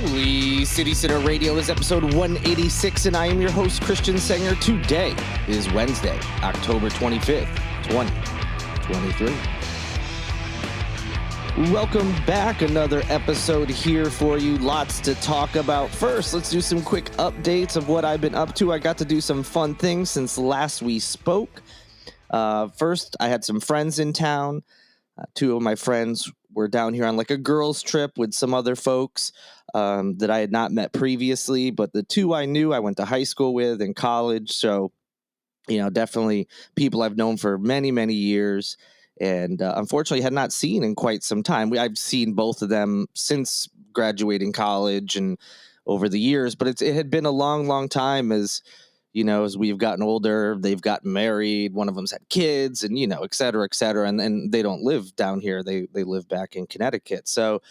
Holy City Center Radio is episode 186, and I am your host, Christian Sanger. Today is Wednesday, October 25th, 2023. Welcome back. Another episode here for you. Lots to talk about. First, let's do some quick updates of what I've been up to. I got to do some fun things since last we spoke. First, I had some friends in town. Two of my friends were down here on like a girls' trip with some other folks that I had not met previously. But the two I knew, I went to high school with in college. So, definitely people I've known for many, many years. And unfortunately had not seen in quite some time. I've seen both of them since graduating college and over the years, but it had been a long, long time as we've gotten older, they've gotten married, one of them's had kids and, et cetera, et cetera. And they don't live down here. They live back in Connecticut. So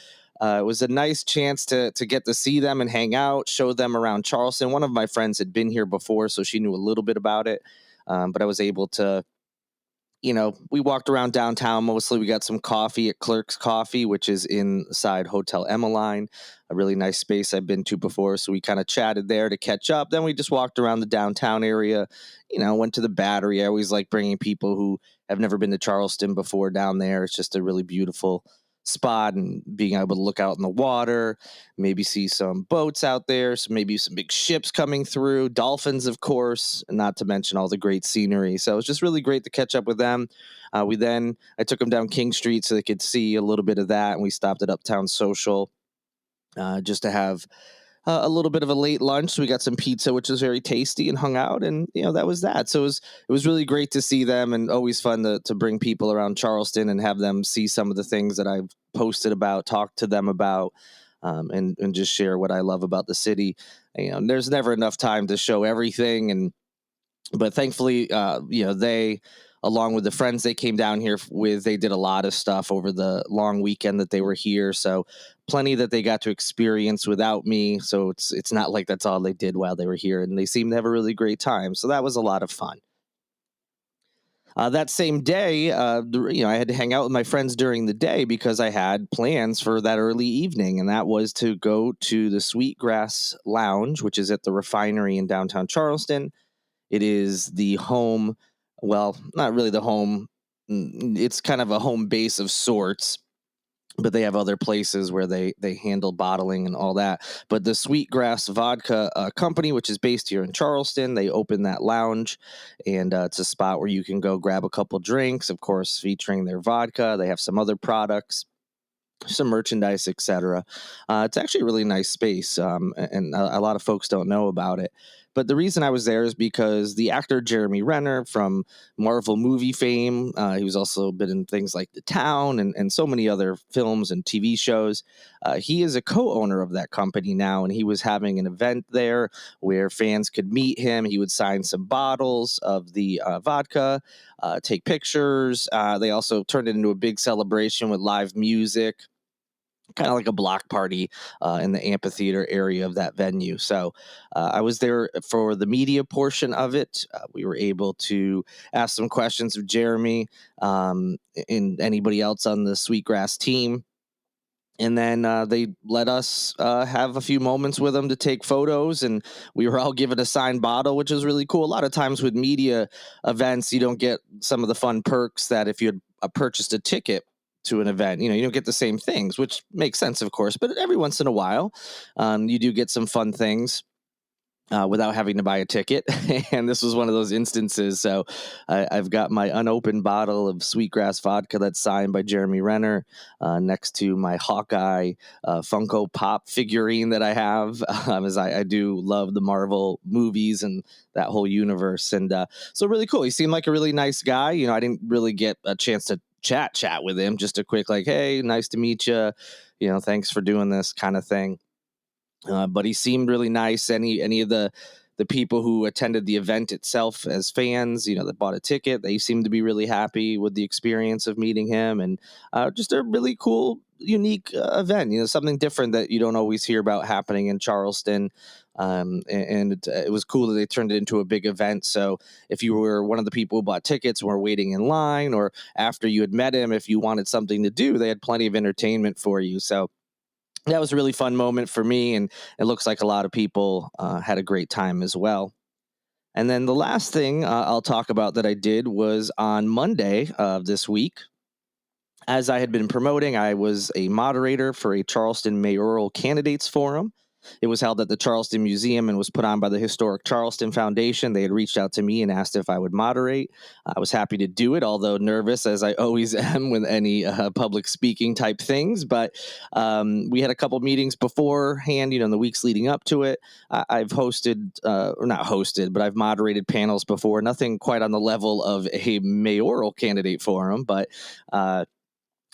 it was a nice chance to get to see them and hang out, show them around Charleston. One of my friends had been here before, so she knew a little bit about it. But I was able to, we walked around downtown mostly. We got some coffee at Clerk's Coffee, which is inside Hotel Emmeline, a really nice space I've been to before. So we kind of chatted there to catch up. Then we just walked around the downtown area, went to the Battery. I always like bringing people who have never been to Charleston before down there. It's just a really beautiful spot, and being able to look out in the water, maybe see some boats out there, so maybe some big ships coming through, dolphins, of course, not to mention all the great scenery. So it was just really great to catch up with them. I took them down King Street so they could see a little bit of that, and we stopped at Uptown Social just to have a little bit of a late lunch. So we got some pizza, which was very tasty, and hung out, and that was that. So it was really great to see them, and always fun to bring people around Charleston and have them see some of the things that I've posted about, talk to them about, and just share what I love about the city. There's never enough time to show everything, but thankfully, they, along with the friends they came down here with, they did a lot of stuff over the long weekend that they were here. So plenty that they got to experience without me. So it's not like that's all they did while they were here, and they seemed to have a really great time. So that was a lot of fun. That same day, I had to hang out with my friends during the day because I had plans for that early evening, and that was to go to the Sweetgrass Lounge, which is at the Refinery in downtown Charleston. It is the home, well, not really the home. It's kind of a home base of sorts, but they have other places where they handle bottling and all that. But the Sweetgrass Vodka Company, which is based here in Charleston, they opened that lounge, and it's a spot where you can go grab a couple drinks, of course, featuring their vodka. They have some other products, some merchandise, etc. It's actually a really nice space, and a lot of folks don't know about it. But the reason I was there is because the actor Jeremy Renner from Marvel movie fame, he was also been in things like The Town and so many other films and TV shows. He is a co-owner of that company now, and he was having an event there where fans could meet him. He would sign some bottles of the vodka, take pictures. They also turned it into a big celebration with live music, kind of like a block party in the amphitheater area of that venue. So I was there for the media portion of it. We were able to ask some questions of Jeremy and anybody else on the Sweetgrass team. And then they let us have a few moments with them to take photos, and we were all given a signed bottle, which is really cool. A lot of times with media events, you don't get some of the fun perks that if you had purchased a ticket to an event, you don't get the same things, which makes sense, of course, but every once in a while, you do get some fun things without having to buy a ticket. And this was one of those instances. So I've got my unopened bottle of Sweetgrass vodka that's signed by Jeremy Renner next to my Hawkeye Funko Pop figurine that I have, as I do love the Marvel movies and that whole universe. And so really cool. He seemed like a really nice guy. I didn't really get a chance to chat with him, just a quick like, hey, nice to meet you, thanks for doing this kind of thing. But he seemed really nice. Any of the people who attended the event itself as fans, that bought a ticket, they seemed to be really happy with the experience of meeting him, and just a really cool, unique event, something different that you don't always hear about happening in Charleston. And it was cool that they turned it into a big event. So if you were one of the people who bought tickets and were waiting in line, or after you had met him, if you wanted something to do, they had plenty of entertainment for you. So that was a really fun moment for me, and it looks like a lot of people had a great time as well. And then the last thing I'll talk about that I did was on Monday of this week. As I had been promoting, I was a moderator for a Charleston mayoral candidates forum. It was held at the Charleston Museum and was put on by the Historic Charleston Foundation. They had reached out to me and asked if I would moderate. I was happy to do it, although nervous, as I always am with any public speaking type things. But we had a couple meetings beforehand, in the weeks leading up to it. I've hosted, or not hosted, but I've moderated panels before. Nothing quite on the level of a mayoral candidate forum, but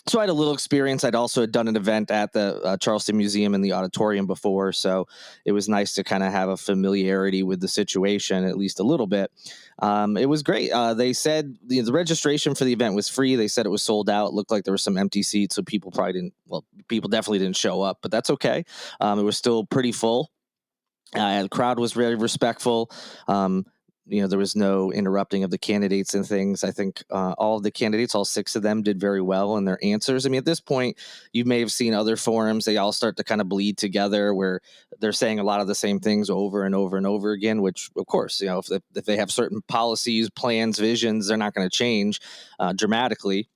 so I had a little experience. I'd also done an event at the Charleston Museum in the auditorium before, so it was nice to kind of have a familiarity with the situation, at least a little bit. It was great. They said the registration for the event was free. They said it was sold out. It looked like there were some empty seats, so people definitely didn't show up, but that's okay. It was still pretty full. The crowd was very respectful. There was no interrupting of the candidates and things. I think all of the candidates, all 6 of them, did very well in their answers. I mean, at this point, you may have seen other forums. They all start to kind of bleed together where they're saying a lot of the same things over and over and over again, which, of course, if they have certain policies, plans, visions, they're not going to change dramatically.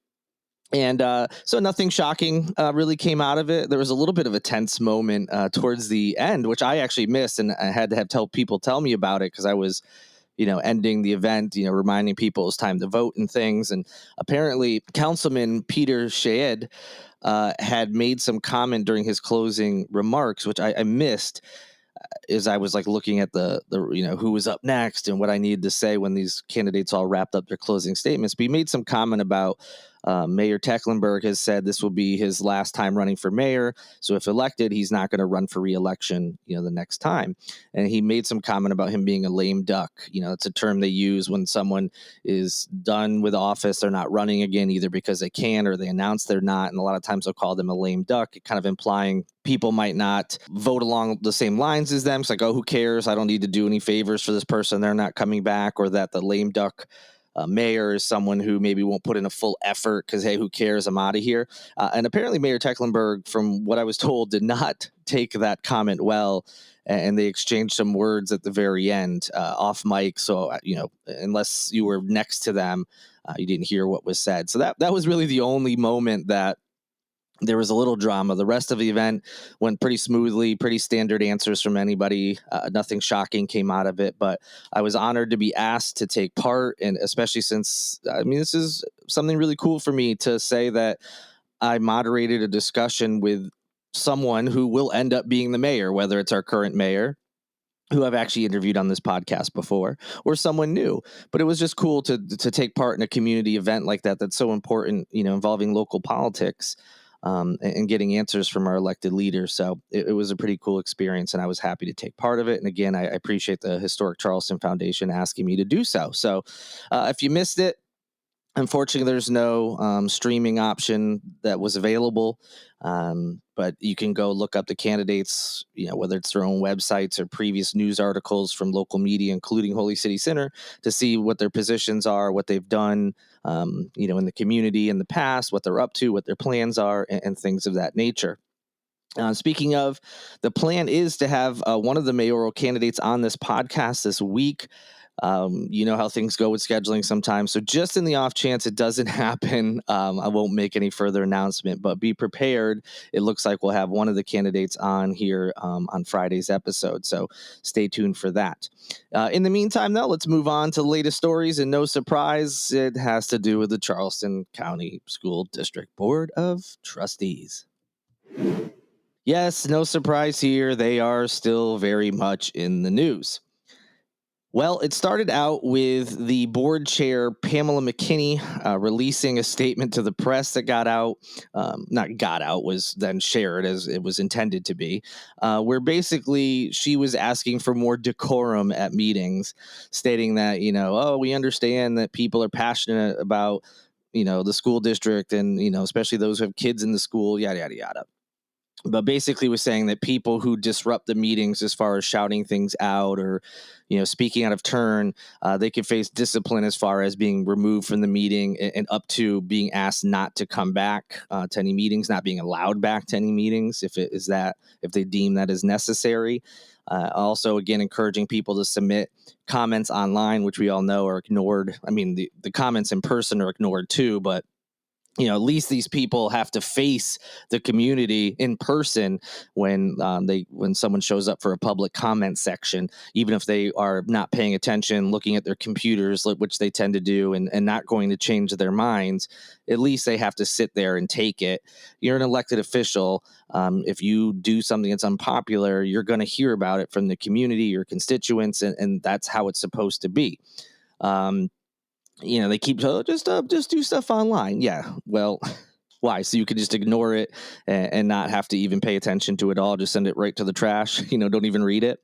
And so nothing shocking really came out of it. There was a little bit of a tense moment towards the end, which I actually missed, and I had to have people tell me about it because I was ending the event, reminding people it's time to vote and things. And apparently Councilman Peter Shaed had made some comment during his closing remarks, which I missed as I was looking at the who was up next and what I needed to say when these candidates all wrapped up their closing statements. But he made some comment about Mayor Tecklenburg has said this will be his last time running for mayor. So if elected, he's not going to run for re-election, the next time. And he made some comment about him being a lame duck. It's a term they use when someone is done with office. They're not running again, either because they can or they announce they're not. And a lot of times they'll call them a lame duck, kind of implying people might not vote along the same lines as them. It's like, oh, who cares? I don't need to do any favors for this person. They're not coming back. Or that the lame duck mayor is someone who maybe won't put in a full effort because, hey, who cares? I'm out of here. And apparently Mayor Tecklenburg, from what I was told, did not take that comment well. And they exchanged some words at the very end off mic. So, unless you were next to them, you didn't hear what was said. So that was really the only moment that there was a little drama. The rest of the event went pretty smoothly, pretty standard answers from anybody. Nothing shocking came out of it, but I was honored to be asked to take part. And especially since, this is something really cool for me to say that I moderated a discussion with someone who will end up being the mayor, whether it's our current mayor, who I've actually interviewed on this podcast before, or someone new. But it was just cool to take part in a community event like that. That's so important, involving local politics. And getting answers from our elected leaders. So it was a pretty cool experience, and I was happy to take part of it. And again, I appreciate the Historic Charleston Foundation asking me to do so. So if you missed it, unfortunately, there's no streaming option that was available, but you can go look up the candidates, whether it's their own websites or previous news articles from local media, including Holy City Center, to see what their positions are, what they've done, in the community in the past, what they're up to, what their plans are, and things of that nature. Speaking of, the plan is to have one of the mayoral candidates on this podcast this week. You know how things go with scheduling sometimes. So just in the off chance it doesn't happen, I won't make any further announcement, but be prepared. It looks like we'll have one of the candidates on here on Friday's episode. So stay tuned for that. In the meantime, though, let's move on to the latest stories. And no surprise, it has to do with the Charleston County School District Board of Trustees. Yes, no surprise here. They are still very much in the news. Well, it started out with the board chair, Pamela McKinney, releasing a statement to the press that was then shared as it was intended to be, where basically she was asking for more decorum at meetings, stating that, we understand that people are passionate about, the school district and, especially those who have kids in the school, yada, yada, yada. but basically was saying that people who disrupt the meetings as far as shouting things out or, speaking out of turn, they could face discipline as far as being removed from the meeting and up to being asked not to come back to any meetings, not being allowed back to any meetings if they deem that is necessary. Also, again, encouraging people to submit comments online, which we all know are ignored. I mean, the comments in person are ignored too, but at least these people have to face the community in person when someone shows up for a public comment section, even if they are not paying attention, looking at their computers, which they tend to do, and not going to change their minds. At least they have to sit there and take it. You're an elected official. If you do something that's unpopular, you're going to hear about it from the community, your constituents, and that's how it's supposed to be. They keep just do stuff online. Yeah, well, why? So you could just ignore it and not have to even pay attention to it all. Just send it right to the trash. Don't even read it.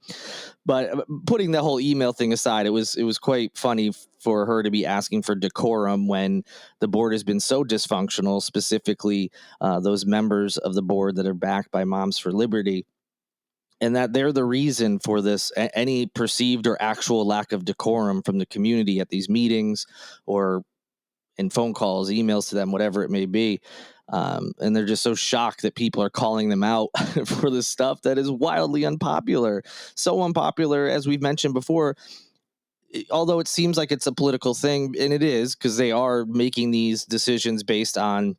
But putting the whole email thing aside, it was quite funny for her to be asking for decorum when the board has been so dysfunctional. Specifically, those members of the board that are backed by Moms for Liberty. And that they're the reason for this, any perceived or actual lack of decorum from the community at these meetings or in phone calls, emails to them, whatever it may be. And they're just so shocked that people are calling them out for this stuff that is wildly unpopular. So unpopular, as we've mentioned before, although it seems like it's a political thing, and it is, because they are making these decisions based on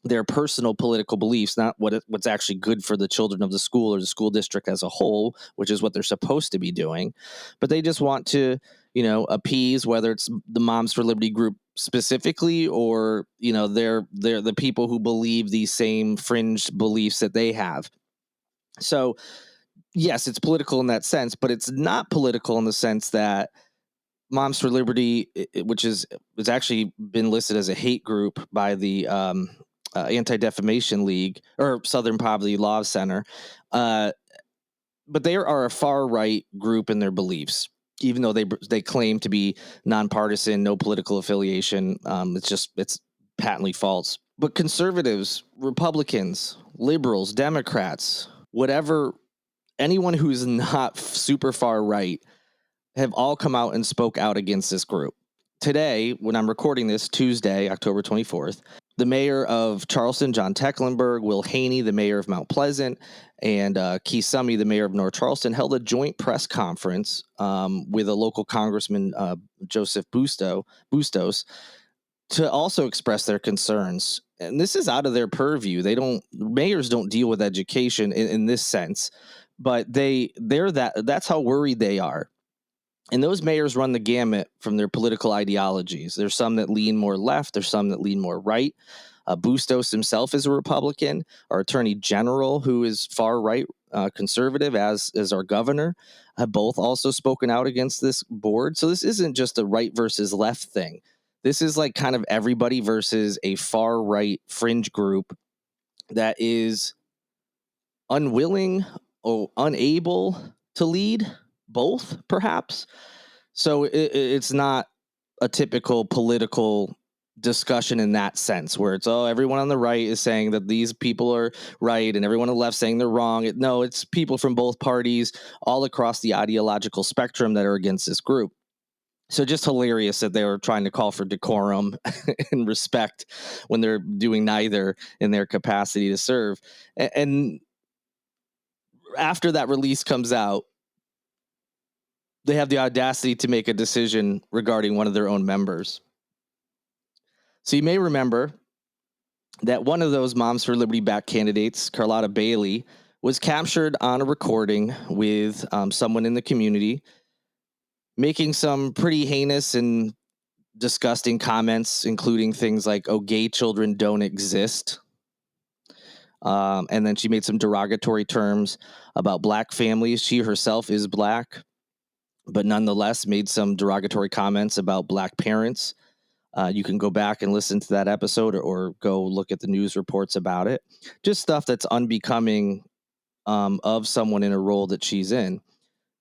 their personal political beliefs, not what's actually good for the children of the school or the school district as a whole, which is what they're supposed to be doing. But they just want to, appease, whether it's the Moms for Liberty group specifically, or, they're the people who believe these same fringe beliefs that they have. So yes, it's political in that sense, but it's not political in the sense that Moms for Liberty, which it's actually been listed as a hate group by the Anti-Defamation League or Southern Poverty Law Center, but they are a far right group in their beliefs, even though they claim to be nonpartisan, no political affiliation. It's patently false. But conservatives, Republicans, liberals, Democrats, whatever, anyone who's not super far right have all come out and spoke out against this group. Today, when I'm recording this, Tuesday, October 24th, the mayor of Charleston, John Tecklenburg, Will Haney, the mayor of Mount Pleasant, and Keith Summy, the mayor of North Charleston, held a joint press conference with a local congressman, Joseph Bustos, to also express their concerns. And this is out of their purview. Mayors don't deal with education in this sense, but that's how worried they are. And those mayors run the gamut from their political ideologies. There's some that lean more left. There's some that lean more right. Bustos himself is a Republican. Our attorney general, who is far right conservative, as is our governor, have both also spoken out against this board. So this isn't just a right versus left thing. This is like kind of everybody versus a far right fringe group that is unwilling or unable to lead, both perhaps. So it's not a typical political discussion in that sense, where it's, everyone on the right is saying that these people are right and everyone on the left saying they're wrong. No, it's people from both parties all across the ideological spectrum that are against this group. So just hilarious that they were trying to call for decorum and respect when they're doing neither in their capacity to serve. And after that release comes out, they have the audacity to make a decision regarding one of their own members. So you may remember that one of those Moms for Liberty back candidates, Carlotte Bailey, was captured on a recording with someone in the community making some pretty heinous and disgusting comments, including things like, gay children don't exist. And then she made some derogatory terms about black families. She herself is black, but nonetheless made some derogatory comments about black parents. You can go back and listen to that episode or go look at the news reports about it. Just stuff that's unbecoming of someone in a role that she's in.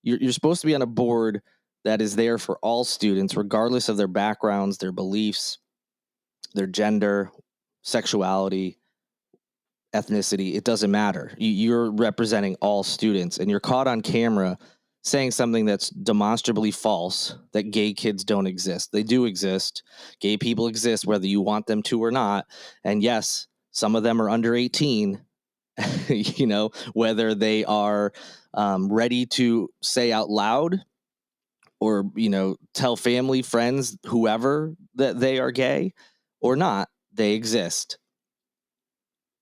You're supposed to be on a board that is there for all students, regardless of their backgrounds, their beliefs, their gender, sexuality, ethnicity, it doesn't matter. You're representing all students, and you're caught on camera saying something that's demonstrably false, that gay kids don't exist. They do exist. Gay people exist, whether you want them to or not. And yes, some of them are under 18, whether they are ready to say out loud or, tell family, friends, whoever, that they are gay or not, they exist.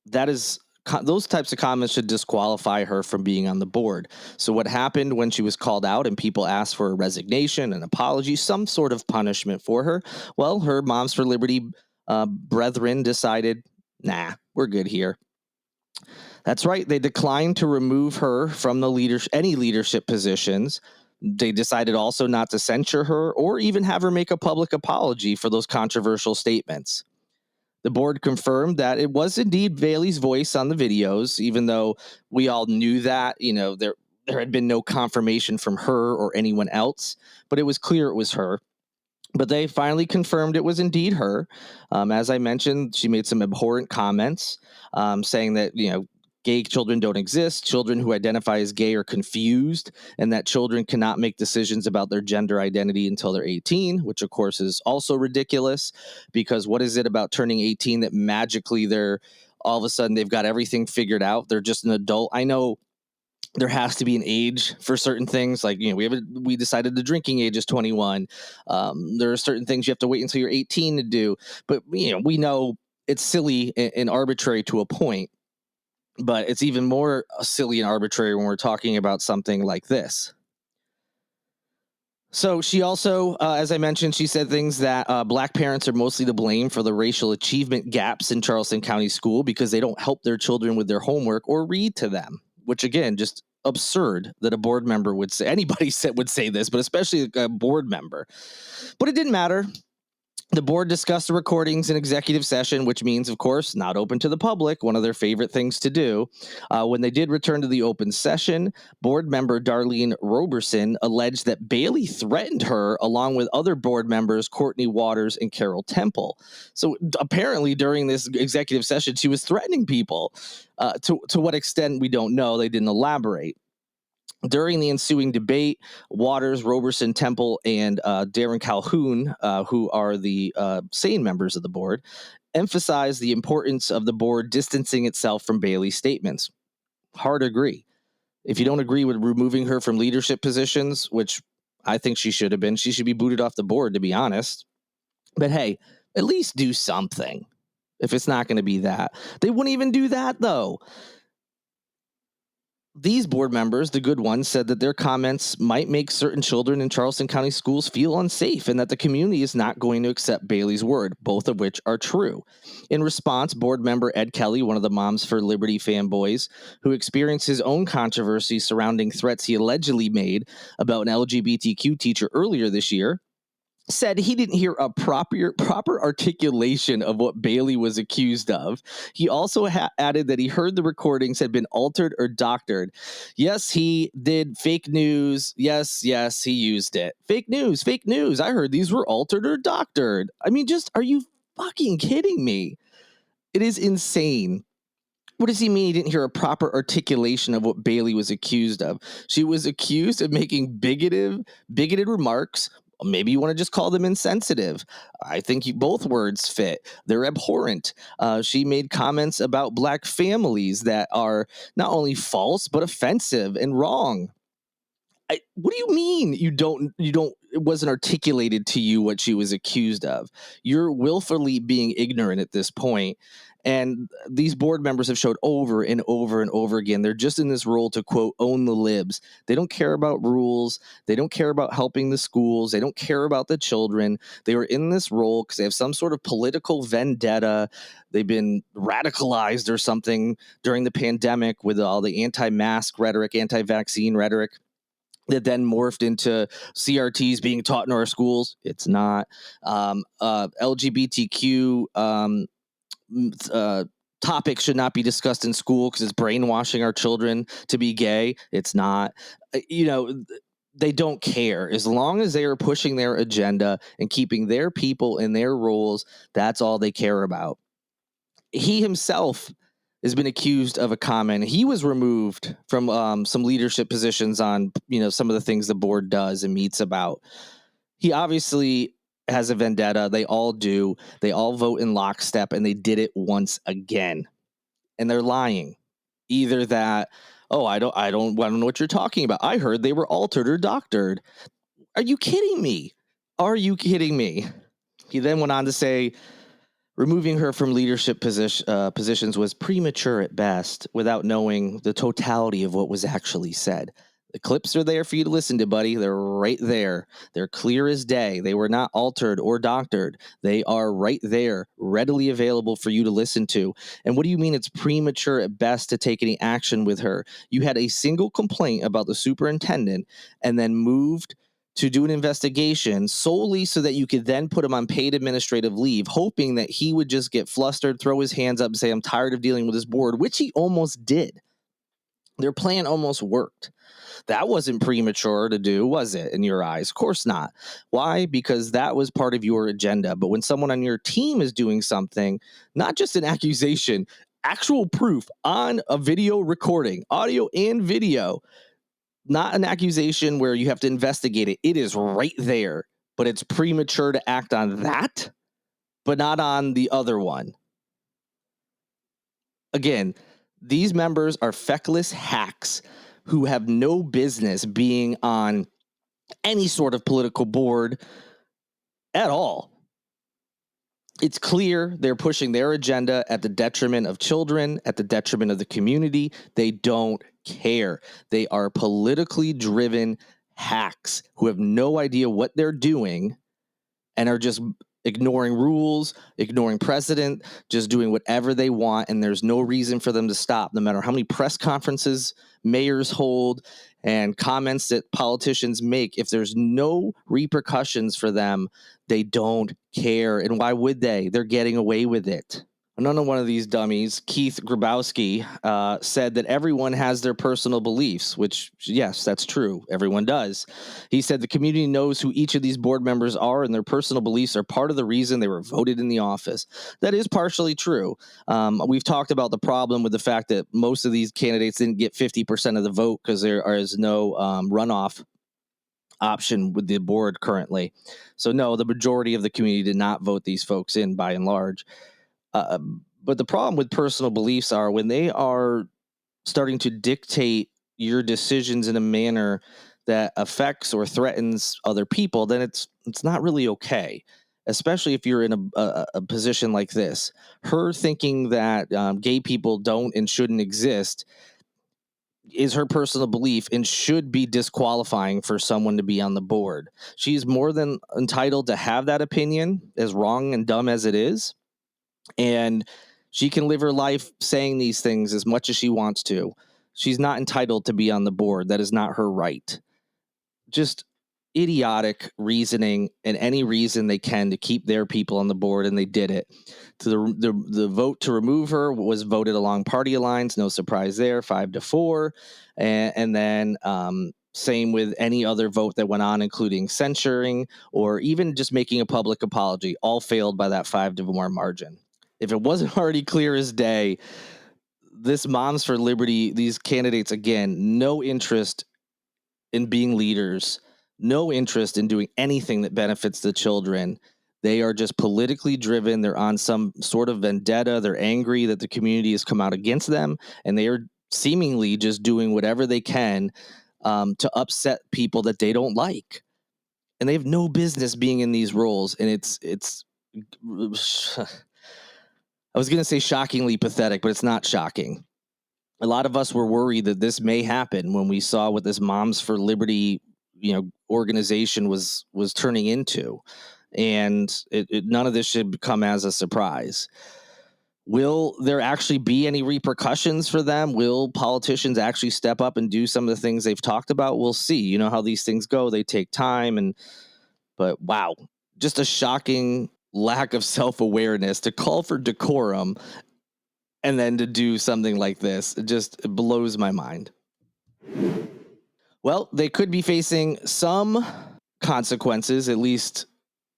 Those types of comments should disqualify her from being on the board. So what happened when she was called out and people asked for a resignation, an apology, some sort of punishment for her? Well, her Moms for Liberty brethren decided, nah, we're good here. That's right. They declined to remove her from any leadership positions. They decided also not to censure her or even have her make a public apology for those controversial statements. The board confirmed that it was indeed Bailey's voice on the videos, even though we all knew that, there had been no confirmation from her or anyone else, but it was clear it was her. But they finally confirmed it was indeed her. As I mentioned, she made some abhorrent comments, saying that, gay children don't exist, children who identify as gay are confused, and that children cannot make decisions about their gender identity until they're 18, which of course is also ridiculous, because what is it about turning 18 that magically all of a sudden they've got everything figured out? They're just an adult. I know there has to be an age for certain things, like, we decided the drinking age is 21. There are certain things you have to wait until you're 18 to do, but we know it's silly and arbitrary to a point. But it's even more silly and arbitrary when we're talking about something like this. So she also, as I mentioned, she said things that Black parents are mostly to blame for the racial achievement gaps in Charleston County School because they don't help their children with their homework or read to them, which, again, just absurd that a board member would say. Anybody would say this, but especially a board member. But it didn't matter. The board discussed the recordings in executive session, which means, of course, not open to the public, one of their favorite things to do. When they did return to the open session, board member Darlene Roberson alleged that Bailey threatened her along with other board members, Courtney Waters and Carol Temple. So apparently during this executive session, she was threatening people. To what extent, we don't know. They didn't elaborate. During the ensuing debate, Waters, Roberson, Temple, and Darren Calhoun, who are the sane members of the board, emphasized the importance of the board distancing itself from Bailey's statements. Hard agree. If you don't agree with removing her from leadership positions, which I think she should have been, she should be booted off the board, to be honest. But hey, at least do something if it's not going to be that. They wouldn't even do that, though. These board members, the good ones, said that their comments might make certain children in Charleston County schools feel unsafe and that the community is not going to accept Bailey's word, both of which are true. In response, board member Ed Kelly, one of the Moms for Liberty fanboys, who experienced his own controversy surrounding threats he allegedly made about an LGBTQ teacher earlier this year, said he didn't hear a proper articulation of what Bailey was accused of. He also added that he heard the recordings had been altered or doctored. Yes, he did fake news. Yes, he used it. Fake news. I heard these were altered or doctored. I mean, are you fucking kidding me? It is insane. What does he mean he didn't hear a proper articulation of what Bailey was accused of? She was accused of making bigoted remarks. Maybe you want to just call them insensitive. I think both words fit. They're abhorrent. She made comments about Black families that are not only false, but offensive and wrong. What do you mean it wasn't articulated to you what she was accused of? You're willfully being ignorant at this point. And these board members have showed over and over and over again, they're just in this role to, quote, own the libs. They don't care about rules. They don't care about helping the schools. They don't care about the children. They were in this role because they have some sort of political vendetta. They've been radicalized or something during the pandemic with all the anti-mask rhetoric, anti-vaccine rhetoric that then morphed into CRTs being taught in our schools. It's not. LGBTQ topics should not be discussed in school because it's brainwashing our children to be gay. It's not. They don't care. As long as they are pushing their agenda and keeping their people in their roles, that's all they care about. He himself has been accused of a comment. He was removed from some leadership positions on, some of the things the board does and meets about. He obviously has a vendetta. They all do. They all vote in lockstep, and they did it once again. And they're lying. Either that, I don't know what you're talking about. I heard they were altered or doctored. Are you kidding me? Are you kidding me? He then went on to say, removing her from leadership positions was premature at best, without knowing the totality of what was actually said. The clips are there for you to listen to, buddy. They're right there. They're clear as day. They were not altered or doctored. They are right there, readily available for you to listen to. And what do you mean it's premature at best to take any action with her? You had a single complaint about the superintendent and then moved to do an investigation solely so that you could then put him on paid administrative leave, hoping that he would just get flustered, throw his hands up, and say, I'm tired of dealing with this board, which he almost did. Their plan almost worked. That wasn't premature to do, was it, in your eyes? Of course not. Why? Because that was part of your agenda. But when someone on your team is doing something, not just an accusation, actual proof on a video recording, audio and video, not an accusation where you have to investigate it. It is right there, but it's premature to act on that, but not on the other one. Again, these members are feckless hacks who have no business being on any sort of political board at all. It's clear they're pushing their agenda at the detriment of children, at the detriment of the community. They don't care. They are politically driven hacks who have no idea what they're doing and are just ignoring rules, ignoring precedent, just doing whatever they want. And there's no reason for them to stop, no matter how many press conferences mayors hold and comments that politicians make. If there's no repercussions for them, they don't care. And why would they? They're getting away with it. Another one of these dummies, Keith Grabowski, said that everyone has their personal beliefs, which, yes, that's true. Everyone does. He said the community knows who each of these board members are, and their personal beliefs are part of the reason they were voted in the office. That is partially true. We've talked about the problem with the fact that most of these candidates didn't get 50% of the vote because there is no runoff option with the board currently. So, no, the majority of the community did not vote these folks in by and large. But the problem with personal beliefs are when they are starting to dictate your decisions in a manner that affects or threatens other people, then it's not really okay, especially if you're in a position like this. Her thinking that gay people don't and shouldn't exist is her personal belief and should be disqualifying for someone to be on the board. She's more than entitled to have that opinion, as wrong and dumb as it is. And she can live her life saying these things as much as she wants to. She's not entitled to be on the board. That is not her right. Just idiotic reasoning and any reason they can to keep their people on the board, and they did it. To the vote to remove her was voted along party lines. No surprise there, 5-4. And then same with any other vote that went on, including censuring or even just making a public apology, all failed by that 5-4 margin. If it wasn't already clear as day, this Moms for Liberty, these candidates, again, no interest in being leaders, no interest in doing anything that benefits the children. They are just politically driven. They're on some sort of vendetta. They're angry that the community has come out against them, and they are seemingly just doing whatever they can to upset people that they don't like. And they have no business being in these roles. And it's I was going to say shockingly pathetic, but it's not shocking. A lot of us were worried that this may happen when we saw what this Moms for Liberty, organization was turning into, and none of this should come as a surprise. Will there actually be any repercussions for them? Will politicians actually step up and do some of the things they've talked about? We'll see. You know how these things go; they take time, but wow, just a shocking lack of self-awareness to call for decorum and then to do something like this. It blows my mind. Well, they could be facing some consequences, at least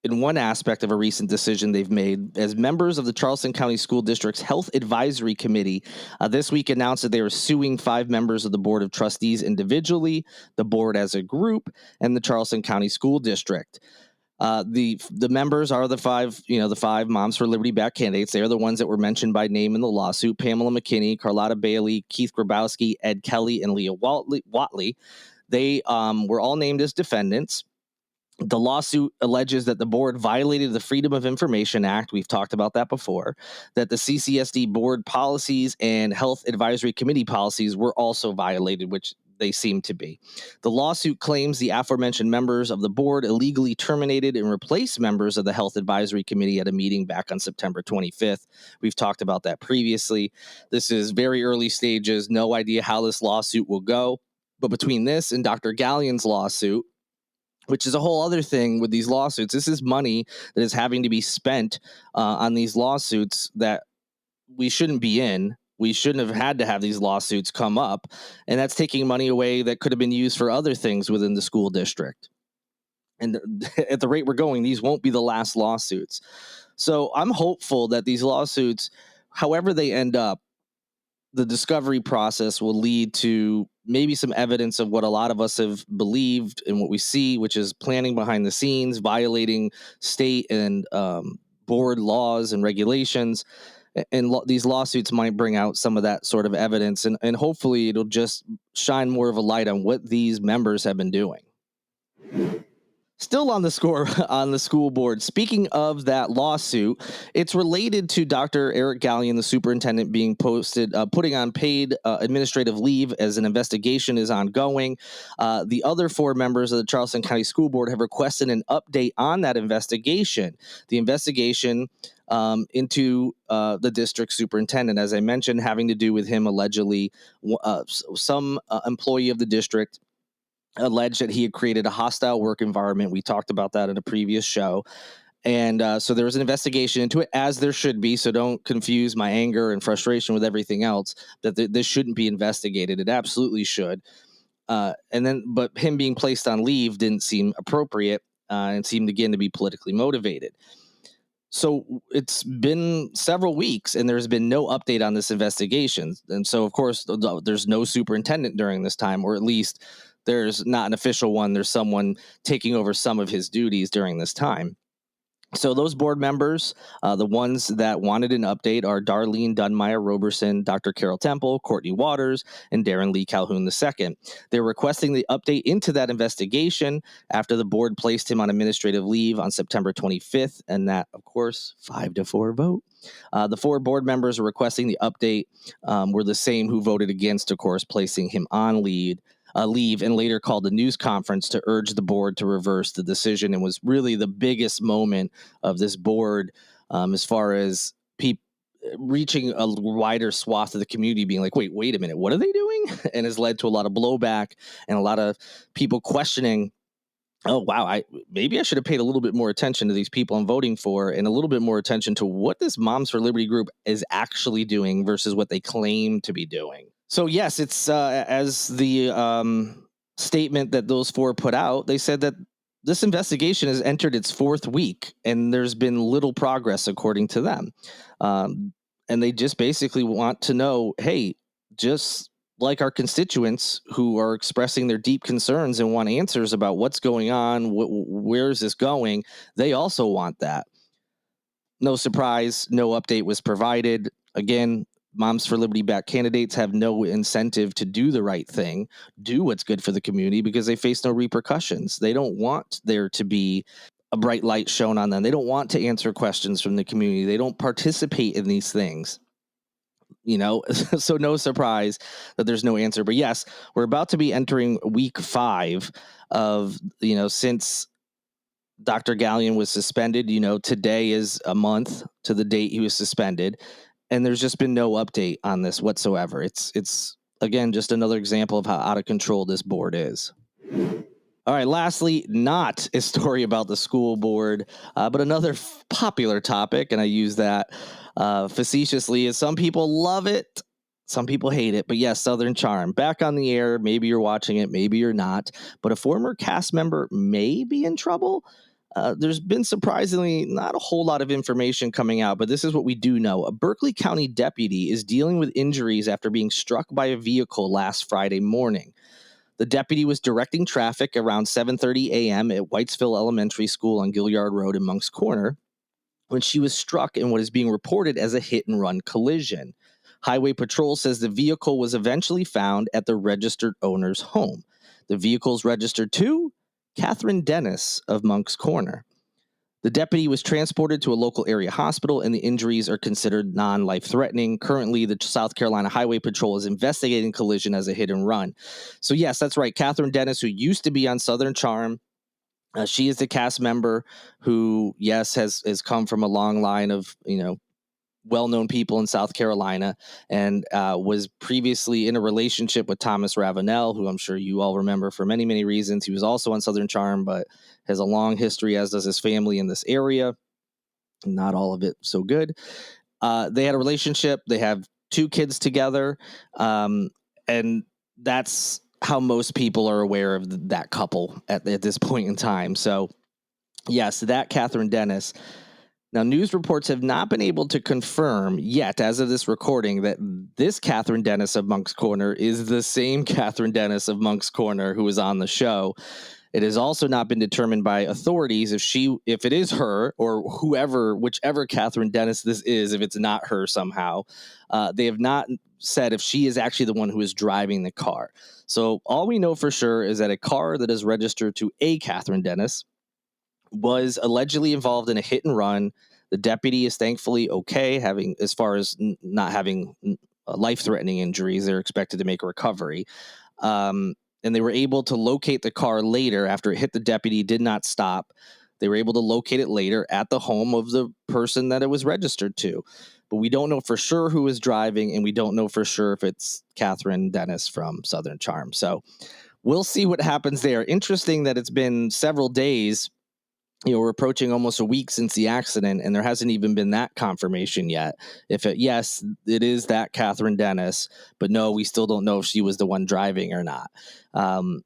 in one aspect of a recent decision they've made. As members of the Charleston County School District's Health Advisory Committee this week announced that they were suing 5 members of the Board of Trustees individually, the board as a group, and the Charleston County School District. The members are the 5 Moms for Liberty back candidates. They are the ones that were mentioned by name in the lawsuit: Pamela McKinney, Carlotte Bailey, Keith Grabowski, Ed Kelly, and Leah Watley. They were all named as defendants. The lawsuit alleges that the board violated the Freedom of Information Act. We've talked about that before. That the CCSD Board policies and Health Advisory Committee policies were also violated, which they seem to be. The lawsuit claims the aforementioned members of the board illegally terminated and replaced members of the Health Advisory Committee at a meeting back on September 25th. We've talked about that previously. This is very early stages. No idea how this lawsuit will go. But between this and Dr. Gallian's lawsuit, which is a whole other thing with these lawsuits, this is money that is having to be spent on these lawsuits that we shouldn't be in. We shouldn't have had to have these lawsuits come up, and that's taking money away that could have been used for other things within the school district. And at the rate we're going, these won't be the last lawsuits. So I'm hopeful that these lawsuits, however they end up, the discovery process will lead to maybe some evidence of what a lot of us have believed and what we see, which is planning behind the scenes, violating state and board laws and regulations. And these lawsuits might bring out some of that sort of evidence, and hopefully it'll just shine more of a light on what these members have been doing. Still on the score on the school board. Speaking of that lawsuit, it's related to Dr. Eric Gallian, the superintendent, being putting on paid administrative leave as an investigation is ongoing. The other 4 members of the Charleston County School Board have requested an update on that investigation. The investigation into the district superintendent, as I mentioned, having to do with him allegedly, some employee of the district alleged that he had created a hostile work environment. We talked about that in a previous show. And so there was an investigation into it, as there should be. So don't confuse my anger and frustration with everything else, that this shouldn't be investigated. It absolutely should. But him being placed on leave didn't seem appropriate and seemed again to be politically motivated. So it's been several weeks and there's been no update on this investigation. And so, of course, there's no superintendent during this time, or at least there's not an official one. There's someone taking over some of his duties during this time. So those board members, the ones that wanted an update, are Darlene Dunmeyer Roberson, Dr. Carol Temple, Courtney Waters, and Darren Lee Calhoun II. They're requesting the update into that investigation after the board placed him on administrative leave on September 25th, and that, of course, 5-4 vote. The 4 board members requesting the update were the same who voted against, of course, placing him on leave, and later called a news conference to urge the board to reverse the decision, and was really the biggest moment of this board as far as reaching a wider swath of the community being like, wait a minute, what are they doing? And has led to a lot of blowback and a lot of people questioning, oh, wow, maybe I should have paid a little bit more attention to these people I'm voting for, and a little bit more attention to what this Moms for Liberty group is actually doing versus what they claim to be doing. So, yes, it's as the statement that those 4 put out, they said that this investigation has entered its 4th week and there's been little progress, according to them. And they just basically want to know, hey, just like our constituents who are expressing their deep concerns and want answers about what's going on, where is this going, they also want that. No surprise, no update was provided. Again, Moms for Liberty back candidates have no incentive to do the right thing, do what's good for the community, because they face no repercussions. They don't want there to be a bright light shown on them. They don't want to answer questions from the community. They don't participate in these things. So no surprise that there's no answer. But yes, we're about to be entering week 5 of, since Dr. Gallian was suspended. Today is a month to the date he was suspended, and there's just been no update on this whatsoever. It's again, just another example of how out of control this board is. All right, lastly, not a story about the school board, but another popular topic, and I use that facetiously, is some people love it, some people hate it, but yes, Southern Charm, back on the air. Maybe you're watching it, maybe you're not, but a former cast member may be in trouble. There's been surprisingly not a whole lot of information coming out, but this is what we do know. A Berkeley County deputy is dealing with injuries after being struck by a vehicle last Friday morning. The deputy was directing traffic around 7:30 a.m. at Whitesville Elementary School on Gilliard Road in Monk's Corner when she was struck in what is being reported as a hit-and-run collision. Highway Patrol says the vehicle was eventually found at the registered owner's home. The vehicle is registered to Kathryn Dennis of Monk's Corner. The deputy was transported to a local area hospital, and the injuries are considered non-life-threatening. Currently, the South Carolina Highway Patrol is investigating collision as a hit-and-run. So, yes, that's right. Kathryn Dennis, who used to be on Southern Charm, she is the cast member who, yes, has come from a long line of, well-known people in South Carolina, and was previously in a relationship with Thomas Ravenel, who I'm sure you all remember for many, many reasons. He was also on Southern Charm, but has a long history, as does his family in this area. Not all of it so good. They had a relationship. They have 2 kids together, and that's how most people are aware of that couple at this point in time. So, yes, that Kathryn Dennis. Now, news reports have not been able to confirm yet, as of this recording, that this Kathryn Dennis of Monk's Corner is the same Kathryn Dennis of Monk's Corner who was on the show. It has also not been determined by authorities if it is her or whichever Kathryn Dennis this is, if it's not her somehow. They have not said if she is actually the one who is driving the car. So all we know for sure is that a car that is registered to a Kathryn Dennis was allegedly involved in a hit and run. The deputy is thankfully okay, as far as not having life-threatening injuries. They're expected to make a recovery. And they were able to locate the car later after it hit the deputy, did not stop. They were able to locate it later at the home of the person that it was registered to. But we don't know for sure who is driving, and we don't know for sure if it's Kathryn Dennis from Southern Charm. So we'll see what happens there. Interesting that it's been several days. We're approaching almost a week since the accident, and there hasn't even been that confirmation yet. Yes, it is that Kathryn Dennis, but no, we still don't know if she was the one driving or not.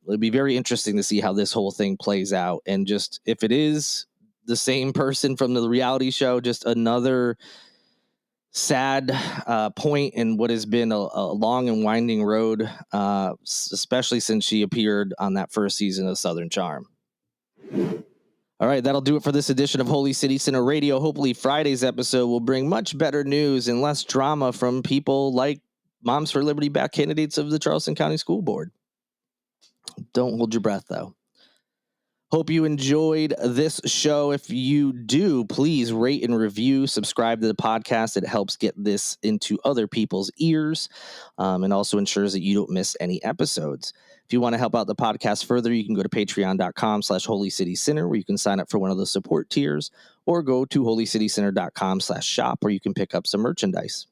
It'd be very interesting to see how this whole thing plays out, and just if it is the same person from the reality show, just another sad point in what has been a long and winding road, especially since she appeared on that first season of Southern Charm. All right, that'll do it for this edition of Holy City Center Radio. Hopefully Friday's episode will bring much better news and less drama from people like Moms for Liberty back candidates of the Charleston County School Board. Don't hold your breath, though. Hope you enjoyed this show. If you do, please rate and review, subscribe to the podcast. It helps get this into other people's ears, and also ensures that you don't miss any episodes. If you want to help out the podcast further, you can go to patreon.com/holycitycenter, where you can sign up for one of the support tiers, or go to holycitycenter.com/shop, where you can pick up some merchandise.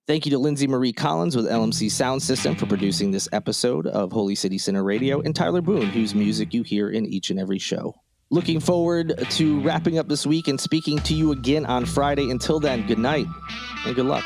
Thank you to Lindsay Marie Collins with LMC Sound System for producing this episode of Holy City Center Radio, and Tyler Boone, whose music you hear in each and every show. Looking forward to wrapping up this week and speaking to you again on Friday. Until then, good night and good luck.